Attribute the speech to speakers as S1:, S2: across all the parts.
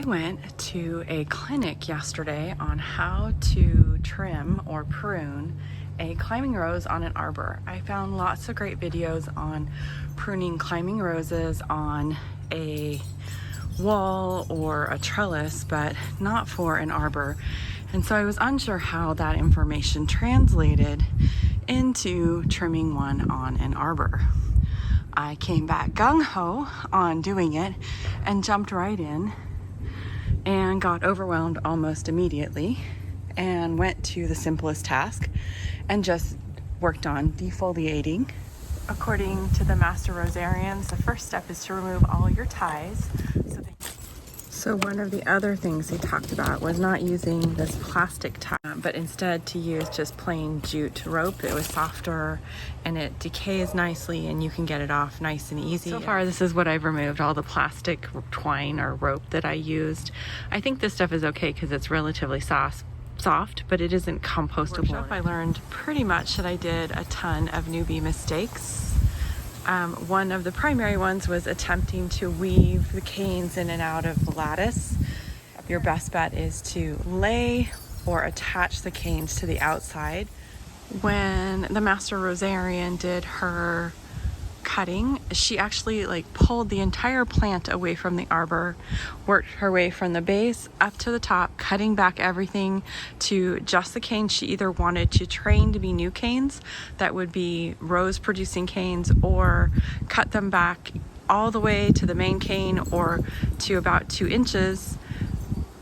S1: I went to a clinic yesterday on how to trim or prune a climbing rose on an arbor. I found lots of great videos on pruning climbing roses on a wall or a trellis, but not for an arbor. And so I was unsure how that information translated into trimming one on an arbor. I came back gung-ho on doing it and jumped right in and got overwhelmed almost immediately and went to the simplest task and just worked on defoliating. According to the master rosarians, the first step is to remove all your ties. So one of the other things he talked about was not using this plastic tie, but instead to use just plain jute rope. It was softer and it decays nicely and you can get it off nice and easy. So far, this is what I've removed, all the plastic twine or rope that I used. I think this stuff is okay because it's relatively soft, but it isn't compostable. I learned pretty much that I did a ton of newbie mistakes. One of the primary ones was attempting to weave the canes in and out of the lattice. Your best bet is to lay or attach the canes to the outside. When the master rosarian did her cutting, she actually pulled the entire plant away from the arbor, worked her way from the base up to the top, cutting back everything to just the canes she either wanted to train to be new canes that would be rose producing canes, or cut them back all the way to the main cane or to about 2 inches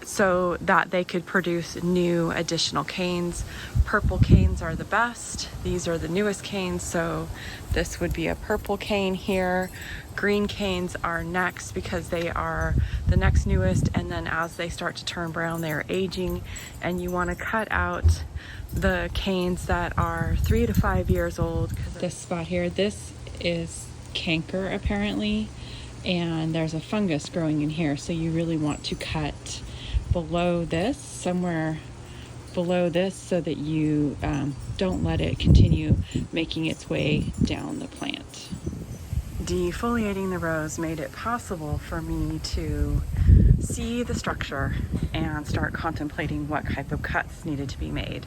S1: so that they could produce new additional canes. Purple canes are the best. These are the newest canes, so this would be a purple cane here. Green canes are next because they are the next newest, and then as they start to turn brown, they are aging, and you want to cut out the canes that are 3 to 5 years old. This spot here, this is canker apparently, and there's a fungus growing in here, so you really want to cut below this, somewhere below this, so that you don't let it continue making its way down the plant. Defoliating the rose made it possible for me to see the structure and start contemplating what type of cuts needed to be made.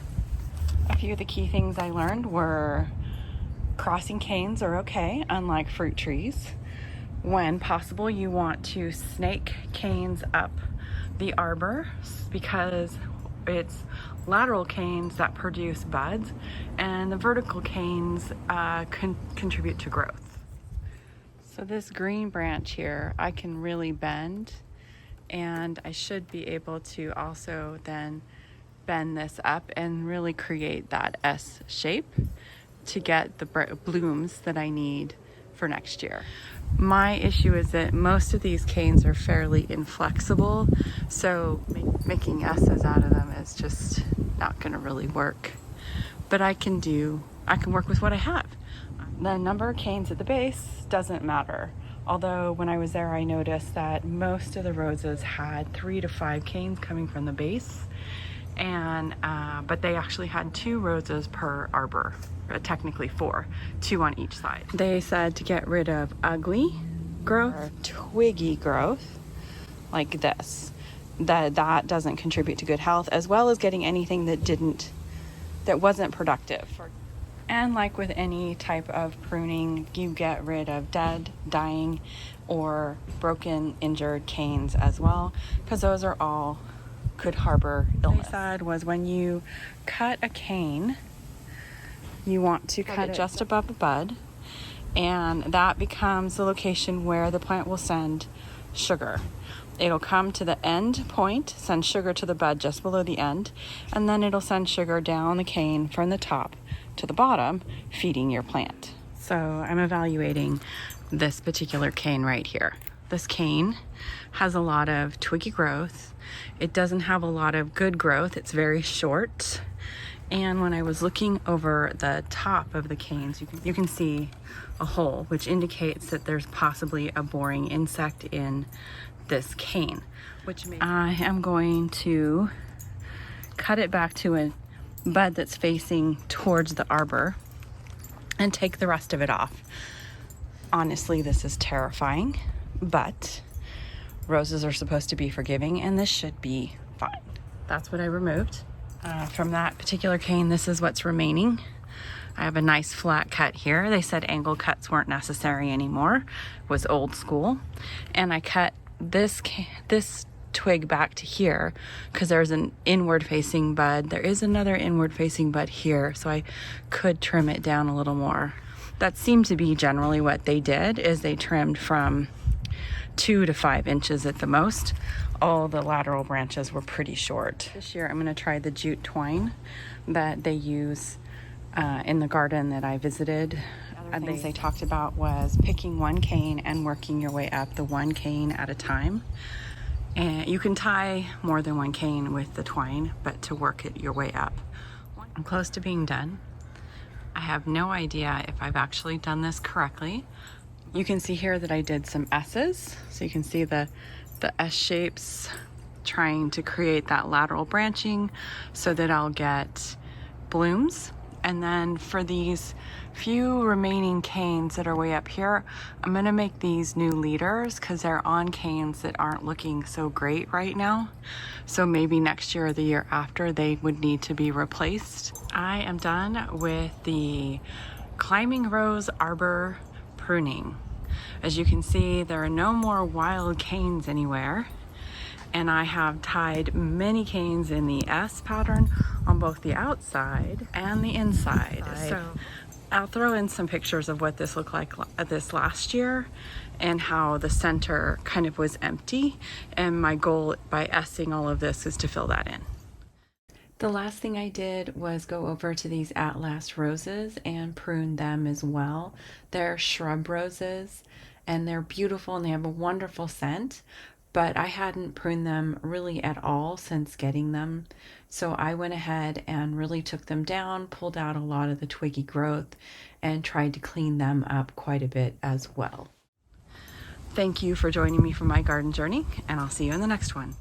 S1: A few of the key things I learned were crossing canes are okay, unlike fruit trees. When possible, you want to snake canes up the arbor because it's lateral canes that produce buds, and the vertical canes contribute to growth. So this green branch here, I can really bend, and I should be able to also then bend this up and really create that S shape to get the blooms that I need for next year. My issue is that most of these canes are fairly inflexible, so making S's out of them is just not going to really work. But I can work with what I have. The number of canes at the base doesn't matter. Although when I was there, I noticed that most of the roses had 3 to 5 canes coming from the base, and but they actually had 2 roses per arbor. Technically 4, 2 on each side. They said to get rid of ugly growth or twiggy growth like this, that doesn't contribute to good health, as well as getting anything that wasn't productive. And like with any type of pruning, you get rid of dead, dying, or broken, injured canes as well, because those are all could harbor illness. They said was when you cut a cane, you want to cut it just above the bud, and that becomes the location where the plant will send sugar. It'll come to the end point, send sugar to the bud just below the end, and then it'll send sugar down the cane from the top to the bottom, feeding your plant. So I'm evaluating this particular cane right here. This cane has a lot of twiggy growth. It doesn't have a lot of good growth. It's very short. And when I was looking over the top of the canes, you can see a hole, which indicates that there's possibly a boring insect in this cane. I am going to cut it back to a bud that's facing towards the arbor and take the rest of it off. Honestly, this is terrifying, but Roses are supposed to be forgiving, and this should be fine. That's what I removed. From that particular cane, this is what's remaining. I have a nice flat cut here. They said angle cuts weren't necessary anymore. It was old school. And I cut this twig back to here because there's an inward facing bud. There is another inward facing bud here, so I could trim it down a little more. That seemed to be generally what they did, is they trimmed from 2 to 5 inches at the most. All the lateral branches were pretty short. This year I'm going to try the jute twine that they use in the garden that I visited. Other things they talked about was picking one cane and working your way up the one cane at a time. And you can tie more than one cane with the twine, but to work it your way up. I'm close to being done. I have no idea if I've actually done this correctly. You can see here that I did some S's, so you can see the S shapes, trying to create that lateral branching so that I'll get blooms. And then for these few remaining canes that are way up here, I'm gonna make these new leaders because they're on canes that aren't looking so great right now. So maybe next year or the year after they would need to be replaced. I am done with the Climbing Rose Arbor pruning. As you can see, there are no more wild canes anywhere. And I have tied many canes in the S pattern on both the outside and the inside. So I'll throw in some pictures of what this looked like this last year and how the center kind of was empty. And my goal by S-ing all of this is to fill that in. The last thing I did was go over to these At Last roses and prune them as well. They're shrub roses and they're beautiful and they have a wonderful scent, but I hadn't pruned them really at all since getting them. So I went ahead and really took them down, pulled out a lot of the twiggy growth, and tried to clean them up quite a bit as well. Thank you for joining me for my garden journey, and I'll see you in the next one.